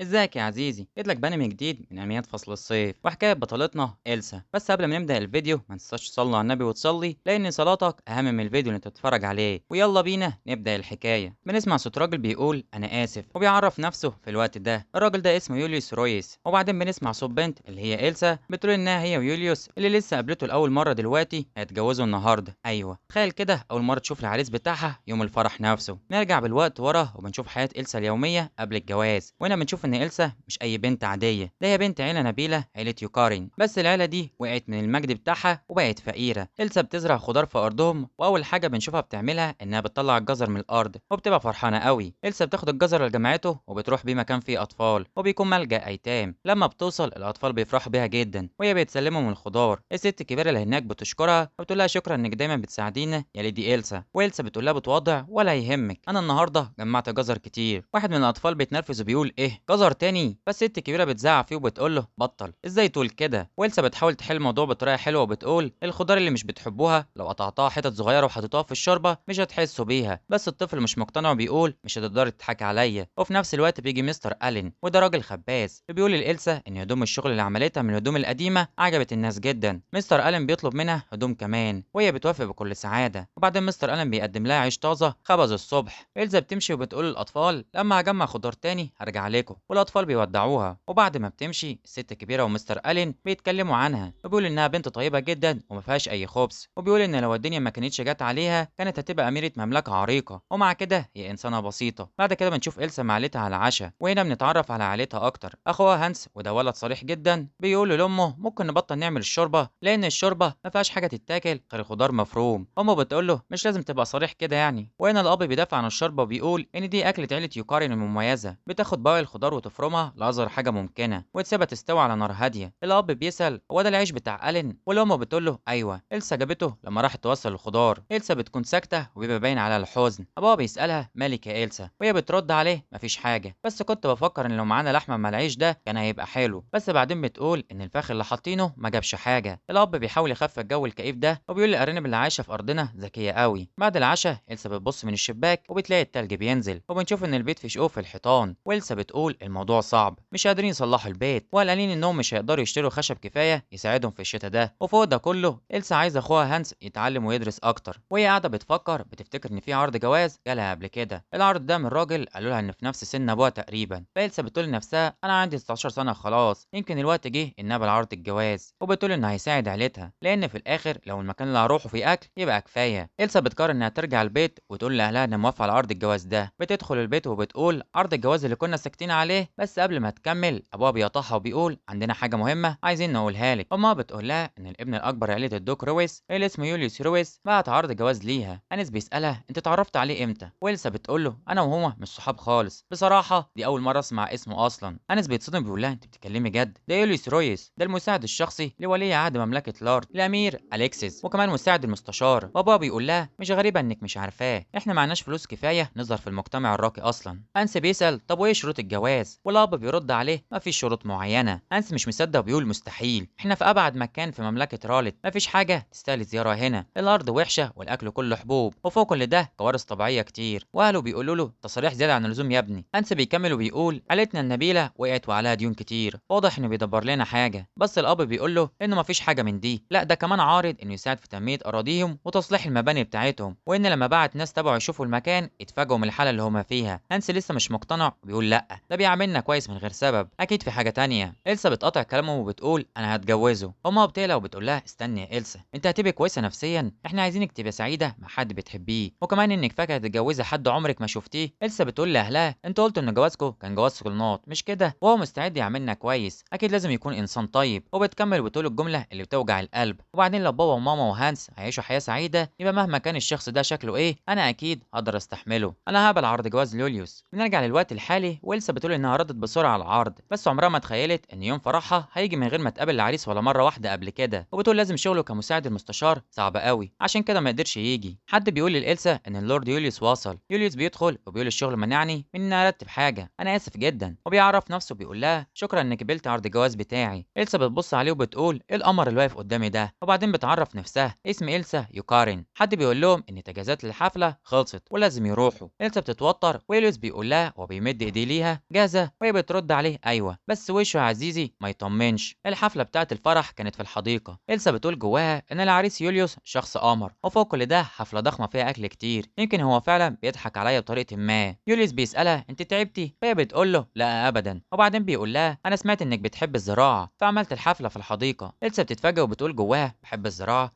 ازيك يا عزيزي؟ جيت لك بانمي جديد من انميات فصل الصيف وحكايه بطلتنا إلسا. بس قبل ما نبدا الفيديو ما تنساش تصلي على النبي وتصلي، لان صلاتك اهم من الفيديو اللي انت بتتفرج عليه. ويلا بينا نبدا الحكايه. بنسمع صوت راجل بيقول انا اسف وبيعرف نفسه في الوقت ده. الراجل ده اسمه يوليوس رويس. وبعدين بنسمع صوت بنت اللي هي إلسا بتقول انها هي ويوليوس اللي لسه قابلته لاول مره دلوقتي هيتجوزوا النهارده. ايوه تخيل كده، اول مره تشوف العريس بتاعها يوم الفرح نفسه. نرجع بالوقت ورا وبنشوف حياه إلسا اليوميه قبل الجواز. وهنا بنشوف ان إلسا مش اي بنت عاديه، ده هي بنت عيله نبيله، عيله يوكارين. بس العيله دي وقعت من المجد بتاعها وبقت فقيره. إلسا بتزرع خضار في ارضهم، واول حاجه بنشوفها بتعملها انها بتطلع الجزر من الارض وبتبقى فرحانه قوي. إلسا بتاخد الجزر لجامعته وبتروح بيه مكان فيه اطفال وبيكون ملجأ ايتام. لما بتوصل الاطفال بيفرحوا بيها جدا وهي بتسلمهم الخضار. الست الكبيره اللي هناك بتشكرها وبتقول لها شكرا انك دايما بتساعدينا يا ليدي إلسا. وإلسا بتقول لها بتواضع ولا يهمك، انا النهارده جمعت جزر كتير. واحد من الاطفال بيتنرفز وبيقول ايه جزر تاني؟ بس الست الكبيره بتزعق فيه وبتقول له بطل، ازاي تقول كده؟ وإلسا بتحاول تحل الموضوع بطريقه حلوه وبتقول الخضار اللي مش بتحبوها لو قطعتها حتت صغيره وحطيتوها في الشوربه مش هتحسوا بيها. بس الطفل مش مقتنع وبيقول مش هتقدري تضحكي عليا. وفي نفس الوقت بيجي مستر ألين وده راجل خباز وبيقول لإلسا ان هدوم الشغل اللي عملتها من الهدوم القديمه عجبت الناس جدا. مستر ألين بيطلب منها هدوم كمان وهي بتوافق بكل سعاده. وبعدين مستر ألين بيقدم لها عيش طازه خبز الصبح. إلسا بتمشي وبتقول للاطفال لما هجمع خضار تاني هرجع لكم، والاطفال بيودعوها. وبعد ما بتمشي الست الكبيره ومستر ألين بيتكلموا عنها وبيقول انها بنت طيبه جدا وما فيهاش اي خبث. وبيقول ان لو الدنيا ما كانتش جت عليها كانت هتبقى اميره مملكه عريقه، ومع كده هي انسانه بسيطه. بعد كده بنشوف إلسا مع عيلتها على العشاء، وهنا بنتعرف على عيلتها اكتر. اخوها هانس وده ولد صريح جدا بيقول لامه ممكن نبطل نعمل الشوربه لان الشوربه ما فيهاش حاجه تتاكل غير الخضار مفروم. امه بتقول له مش لازم تبقى صريح كده يعني. وهنا الاب بيدافع عن الشوربه وبيقول ان دي اكله عيله يوكارين المميزه، بتاخد باقي الخضار وتفرمها لاصغر حاجه ممكنه وتسيبها تستوي على نار هاديه. الاب بيسال هو ده العيش بتاع ألين؟ والام بتقول له ايوه. إلسا جابته لما راحت توصل الخضار. إلسا بتكون ساكته وبيبقى باين على الحزن. ابوها بيسالها مالك يا إلسا؟ وهي بترد عليه مفيش حاجه، بس كنت بفكر ان لو معانا لحمه مع العيش ده كان هيبقى حلو. بس بعدين بتقول ان الفخ اللي حاطينه ما جابش حاجه. الاب بيحاول يخفف الجو الكئيب ده وبيقول الارانب اللي عايشه في ارضنا ذكيه قوي. بعد العشاء إلسا بتبص من الشباك وبتلاقي التلج بينزل وبنشوف ان البيت فيه شقوق في الحيطان. وإلسا بتقول الموضوع صعب، مش قادرين يصلحوا البيت وقلقانين انهم مش هيقدروا يشتروا خشب كفايه يساعدهم في الشتاء ده. وفوق ده كله إلسا عايزه اخوها هانس يتعلم ويدرس اكتر. وهي قاعده بتفكر بتفتكر ان في عرض جواز جالها قبل كده. العرض ده من راجل قالوا لها ان في نفس سن ابوها تقريبا. فإلسا بتقول لنفسها انا عندي 16 سنه خلاص، يمكن الوقت جه ان اقبل عرض الجواز. وبتقول انه هيساعد عيلتها لان في الاخر لو المكان اللي هروحه فيه اكل يبقى كفايه. إلسا بتقرر انها ترجع البيت وتقول لاهلها انها موافقه على عرض الجواز ده. بتدخل البيت وبتقول عرض الجواز اللي كنا ساكتين عليه. بس قبل ما تكمل ابوها بيقطعها وبيقول عندنا حاجه مهمه عايزين نقولها لك. امها بتقول لها ان الابن الاكبر عيله الدوك رويس اللي اسمه يوليوس رويس بعت عرض جواز ليها. انس بيسالها انت اتعرفت عليه امتى؟ وإلسا بتقول له انا وهو مش صحاب خالص، بصراحه دي اول مره اسمع اسمه اصلا. انس بيتصدم بيقول لها انت بتتكلمي جد؟ ده يوليوس رويس ده المساعد الشخصي لولي عهد مملكه لارد الامير اليكسيس وكمان مساعد المستشار. بابا بيقول لها مش غريبه انك مش عارفاه، احنا معناش فلوس كفايه نظهر في المجتمع الراقي اصلا. انس بيسال طب وايه شروط الجواز؟ والاب بيرد عليه مفيش شروط معينه. انس مش مصدق وبيقول مستحيل، احنا في ابعد مكان في مملكه رالت، مفيش حاجه تستاهل زياره هنا. الارض وحشه والاكل كله حبوب وفوق كل ده كوارث طبيعيه كتير. واهله بيقولوا له تصريح زياده عن اللزوم يا ابني. انس بيكمل وبيقول عيلتنا النبيله وقعت وعليها ديون كتير، واضح انه بيدبر لنا حاجه. بس الاب بيقول له انه مفيش حاجه من دي، لا ده كمان عارض انه يساعد في تنميه اراضيهم وتصليح المباني بتاعتهم. وان لما بعت ناس تبعه يشوفوا المكان اتفاجئوا من الحاله اللي هما فيها. انس لسه مش مقتنع وبيقول لا ده بيعاملنا كويس من غير سبب، اكيد في حاجه تانية. إلسا بتقطع كلامه وبتقول انا هتجوزه. امها بتقلق وبتقول لها استني يا إلسا، انت هتبقى كويسه نفسيا، احنا عايزينك تبقى سعيده مع حد بتحبيه وكمان انك فاكره تتجوزي حد عمرك ما شفتيه. إلسا بتقول لاهلها انتوا قلتوا ان جوازكم كان جواز صالونات مش كده، وهو مستعد يعاملنا كويس اكيد لازم يكون انسان طيب. وبتكمل وبتقول الجمله اللي بتوجع القلب. وبعدين لو بابا وماما وهانس هيعيشوا حياه سعيده يبقى مهما كان الشخص ده شكله ايه انا اكيد هقدر استحمله. انا هقبل عرض جواز لوليوس. بنرجع للوقت الحالي وإلسا بتقول انها ردت بسرعه على العرض، بس عمرها ما تخيلت ان يوم فرحها هيجي من غير ما تقابل العريس ولا مره واحده قبل كده. وبتقول لازم شغله كمساعد المستشار صعب قوي عشان كده ما قدرش يجي. حد بيقول لإلسا ان اللورد يوليوس وصل. يوليوس بيدخل وبيقول الشغل منعني من ان ارتب حاجه، انا اسف جدا. وبيعرف نفسه بيقول لها شكرا انك قبلت عرض الجواز بتاعي. إلسا بتبص عليه وبتقول ايه القمر اللي واقف قدامي ده؟ وبعدين بتعرف نفسها اسم إلسا يوكارين. حد بيقول لهم ان تجهيزات الحفله خلصت ولازم يروحوا. إلسا بتتوتر ويوليوس بيقول لها وبيمد ايديه ليها جاهز متجوزة؟ وهي بترد عليه أيوة، بس وشه يا عزيزي ما يطمنش. الحفلة بتاعة الفرح كانت في الحديقة. إلسا بتقول جواها إن العريس يوليوس شخص قمر، وفوق كل ده حفلة ضخمة فيها أكل كتير، يمكن هو فعلا بيضحك عليا بطريقة ما. يوليوس بيسألها أنت تعبتي؟ وهي بتقول له لا أبدا، وبعدين بيقول لها أنا سمعت إنك بتحب الزراعة فعملت الحفلة في الحديقة. إلسا بتتفاجئ وبتقول جواها بحب الزراعة؟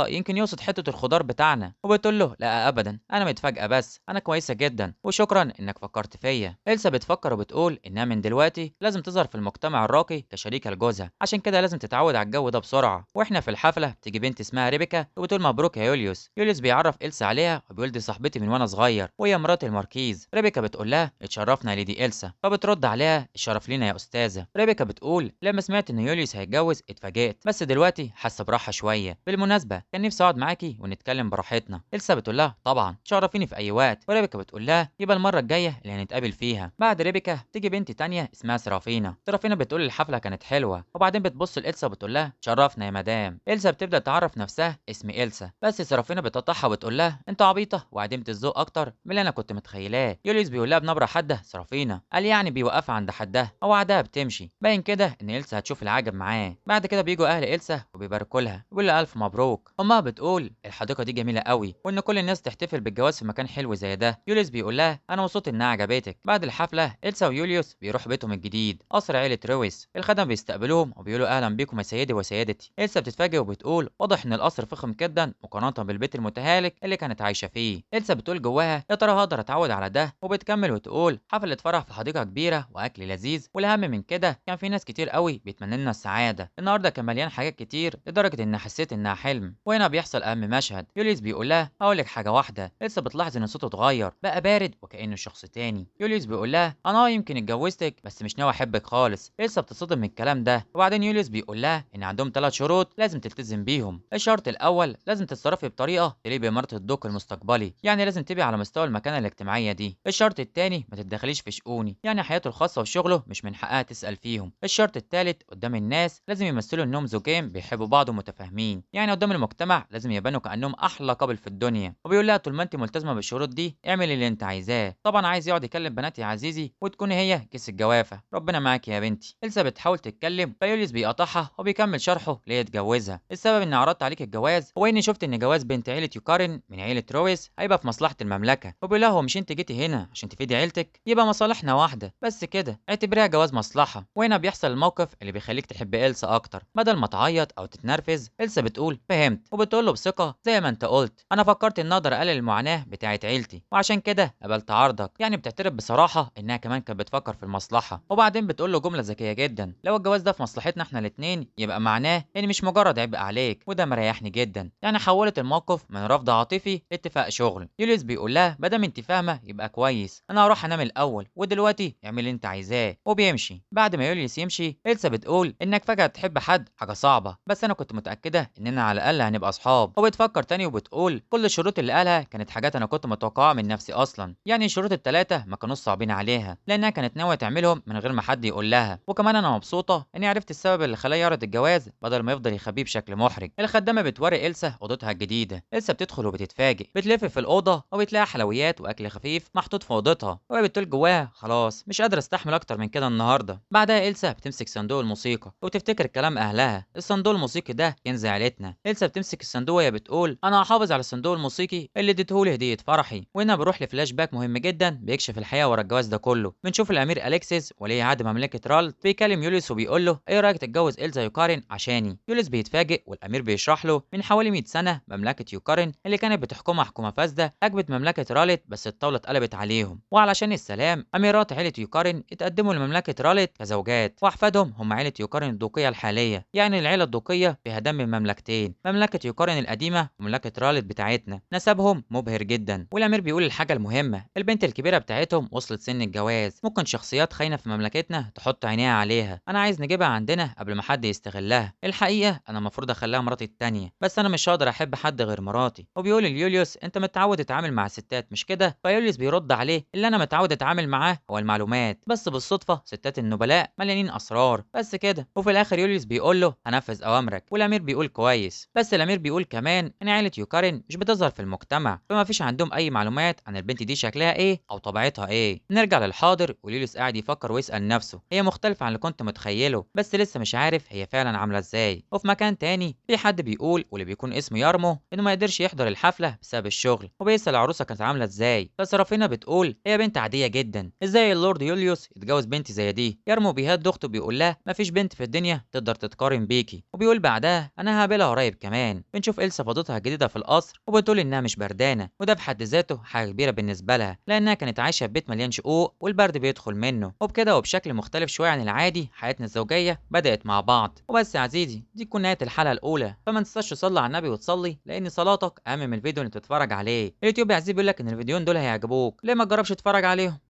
يمكن يقصد حتة الخضار بتاعنا. وبتقول له لا أبدا، أنا متفاجئة بس أنا كويسة جدا وشكرا إنك فكرت فيا. إلسا بتفكر وبتقول إنها من دلوقتي لازم تظهر في المجتمع الراقي كشريكة لجوزها، عشان كده لازم تتعود على الجو ده بسرعة. واحنا في الحفلة بتيجي بنت اسمها ريبيكا وبتقول مبروك يا يوليوس. يوليوس بيعرف إلسا عليها وبيقول دي صاحبتي من وانا صغير وهي مرات الماركيز. ريبيكا بتقول لها اتشرفنا يا ليدي إلسا، فبترد عليها الشرف لينا يا أستاذة. ريبيكا بتقول لما سمعت إن يوليوس هيتجوز اتفاجئت، بس دلوقتي حاسة براحة شوية. بالمناسبة كان نفسي أقعد معاكي ونتكلم براحتنا. إلسا بتقول لها طبعا تشرفيني في أي وقت. وريبيكا بتقول لها يبقى المرة الجاية اللي هنتقابل فيها. بعد ريبيكا تيجي بنت تانية اسمها سرافينا. سرافينا بتقول الحفلة كانت حلوة، وبعدين بتبص لإلسا وبتقول لها تشرفنا يا مدام. إلسا بتبدأ تعرف نفسها اسم إلسا، بس سرافينا بتقطعها وبتقول لها انت عبيطة وعديمة الذوق أكتر من اللي أنا كنت متخيلاه. يوليوس بيقول لها بنبرة حادة سرافينا، قال يعني بيوقفها عند حدها أو عادها بتمشي. باين كده إن إلسا هتشوف العجب معاه. بعد كده بيجوا أهل إلسا وبيباركوا لها وبيقول لها ألف مبروك. أمها بتقول الحديقة دي جميلة قوي وإن كل الناس تحتفل بالجواز في مكان حلو زي ده. يوليوس بيقول لها أنا مبسوط إنها عجبتك. بعد الحفلة إلسا ويوليوس بيروحوا بيتهم الجديد قصر عيلة رويس. الخدم بيستقبلوهم وبيقولوا أهلا بيكم يا سيدي وسيدتي. إلسا بتتفاجئ وبتقول واضح إن القصر فخم جدا مقارنة بالبيت المتهالك اللي كانت عايشة فيه. إلسا بتقول جواها يا ترى هقدر أتعود على ده. وبتكمل وتقول حفلة فرح في حديقة كبيرة وأكل لذيذ، والأهم من كده كان في ناس كتير قوي بيتمنى لنا السعادة. النهارده كان مليان حاجات كتير لدرجة إن حسيت إنها حلم. وهنا بيحصل أهم مشهد. يوليوس بيقول لها هقول لك حاجة واحدة. إلسا بتلاحظ إن صوته اتغير بقى بارد وكأنه شخص تاني. يوليوس بيقول لها أنا يمكن اتجوزتك بس مش ناوي أحبك خالص. إلسا بتصدم من الكلام ده. وبعدين يوليوس بيقول لها إن عندهم 3 شروط لازم تلتزم بيهم. الشرط الأول لازم تتصرفي بطريقة تليق بإمارة الدوق المستقبلي، يعني لازم تبقي على مستوى المكانة الاجتماعية دي. الشرط التاني ما تتدخليش في شؤوني، يعني حياته الخاصة وشغله مش من حقها تسأل فيهم. الشرط التالت قدام الناس لازم يمثلوا إنهم زوجين بيحبوا بعض ومتفاهمين، يعني قدام المجتمع لازم يبانوا كأنهم أحلى قبل في الدنيا. وبيقول لها طول ما أنت ملتزمة بالشروط دي اعملي اللي أنت عايزاه. طبعا عايز يقعد يكلم بنات يا عزيزي وتكوني هي كيس الجوافة. ربنا معاك يا بنتي. إلسا بتحاول تتكلم فيوليوس بيقطعها وبيكمل شرحه ليه يتجوزها. السبب إني عرضت عليك الجواز هو إني شفت إن جواز بنت عيلة يوكارن من عيلة رويس هيبقى في مصلحة المملكة. وبيقول لها هو مش أنت جيتي هنا عشان تفيدي عيلتك؟ يبقى مصالحنا واحدة بس كده، اعتبريها جواز مصلحة. وهنا بيحصل الموقف اللي بيخليك تحب إلسا أكتر بدل ما تعيط أو تتنرفز. إلسا بتقول فهمت، وبتقول له بثقة زي ما أنت قلت أنا فكرت إن أقدر أقلل المعاناة بتاعة عيلتي وعشان كده قبلت عرضك. يعني بتعترف بصراحة إنها كمان كانت بتفكر في المصلحة. وبعدين بتقول له جملة ذكية جدا، لو الجواز ده في مصلحتنا إحنا الاتنين يبقى معناه إن مش مجرد عبء عليك، وده مريحني جدا. يعني حولت الموقف من رفض عاطفي لاتفاق شغل. يوليوس بيقول لها ما دام انت فاهمه يبقى كويس، انا هروح انام الاول ودلوقتي اعمل اللي انت عايزاه. وبيمشي. بعد ما يوليوس يمشي إلسا بتقول انك فجاه تحب حد حاجه صعبه، بس انا كنت متاكده اننا على الاقل هنبقى اصحاب. وبتفكر تاني وبتقول كل الشروط اللي قالها كانت حاجات انا كنت متوقعها من نفسي اصلا، يعني الشروط الثلاثه ما كانوش صعبين عليها لانها كانت ناويه تعملهم من غير ما حد يقول لها. وكمان انا مبسوطه اني عرفت السبب اللي خلاه يعرض الجواز بدل ما يفضل يخبيه بشكل محرج. الخدامه بتوري إلسا اوضتها الجديده. إلسا بتدخل وبتتفاجئ، بتلف في الاوضه وبتلاقي حلويات واكل خفيف محطوط في اوضتها، وهي بتقول جواها خلاص مش قادره استحمل اكتر من كده النهارده. بعدها إلسا بتمسك صندوق الموسيقى وبتفتكر كلام اهلها، الصندوق الموسيقي ده كنز عيلتنا. إلسا بتمسك الصندوق وهي بتقول انا هحافظ على الصندوق الموسيقي اللي اديتهولي هديه فرحي. وهنا بنروح لفلاش باك مهم جدا بيكشف الحقيقه ورا الجواز ده كله. بنشوف الامير اليكسيس ولي عهد مملكه رالت بيكلم يوليوس وبيقول له ايه رايك تتجوز إلسا يوكارن عشاني. يوليوس بيتفاجئ والامير بيشرح له من حوالي 100 سنه مملكه يوكارن اللي كانت بتحكمها حكومه فاسده هجمت مملكه رالت، بس الطاوله اتقلبت عليهم. وعلشان السلام اميرات عيله يوكارن اتقدموا لمملكه رالت كزوجات، واحفادهم هم عيله يوكارن الدوقيه الحاليه. يعني العيله الدوقيه فيها دم من مملكتين، مملكه يوكارن القديمه ومملكه رالت بتاعتنا. نسبهم مبهر جدا. والامير بيقول الحاجه المهمه البنت الكبيره بتاعتهم وصلت سن الجواز، ممكن شخصيات خاينه في مملكتنا تحط عينيها عليها. انا عايز نجيبها عندنا قبل ما حد يستغلها. الحقيقه انا المفروض اخليها مراتي التانيه، بس انا مش هقدر احب حد غير مراتي. وبيقول ليوليوس انت متعود تتعامل مع الستات مش كده؟ فيوليوس بيرد عليه اللي انا متعود اتعامل معاه هو المعلومات، بس بالصدفه ستات النبلاء مليانين اسرار بس كده. وفي الاخر يوليوس بيقول له هنفذ اوامرك. والامير بيقول كويس، بس الامير بيقول كمان ان عيله يوكارن مش بتظهر في المجتمع، فما فيش عندهم اي معلومات عن البنت دي شكلها ايه او طبيعتها ايه. نرجع للحاضر حاضر، وليليوس قاعد يفكر ويسأل نفسه هي مختلفة عن اللي كنت متخيله، بس لسه مش عارف هي فعلا عاملة ازاي. وفي مكان تاني في حد بيقول، واللي بيكون اسمه يارمو، انه ما قدرش يحضر الحفلة بسبب الشغل، وبيسأل العروسة كانت عاملة ازاي. فسرافينا بتقول هي بنت عادية جدا، ازاي اللورد يوليوس يتجوز بنت زي دي. يارمو بيهد اخته، بيقول لها مفيش بنت في الدنيا تقدر تتقارن بيكي، وبيقول بعدها انا هقابلها قريب كمان. بنشوف إلسا فضتها الجديدة في القصر، وبتقول انها مش بردانة، وده في حد ذاته حاجة كبيرة بالنسبة لها، لانها كانت عايشة في بيت مليان شقوق والبرد بيدخل منه. وبكده وبشكل مختلف شوية عن العادي، حياتنا الزوجية بدأت مع بعض. وبس يا عزيزي، دي تكون نهاية الحلقة الأولى، فما تنساش تصلي على النبي وتصلي، لأن صلاتك أهم من الفيديو اللي بتتفرج عليه. اليوتيوب يا عزيزي بيقول لك إن الفيديوهين دول هيعجبوك، ليه ما تجربش تتفرج عليهم؟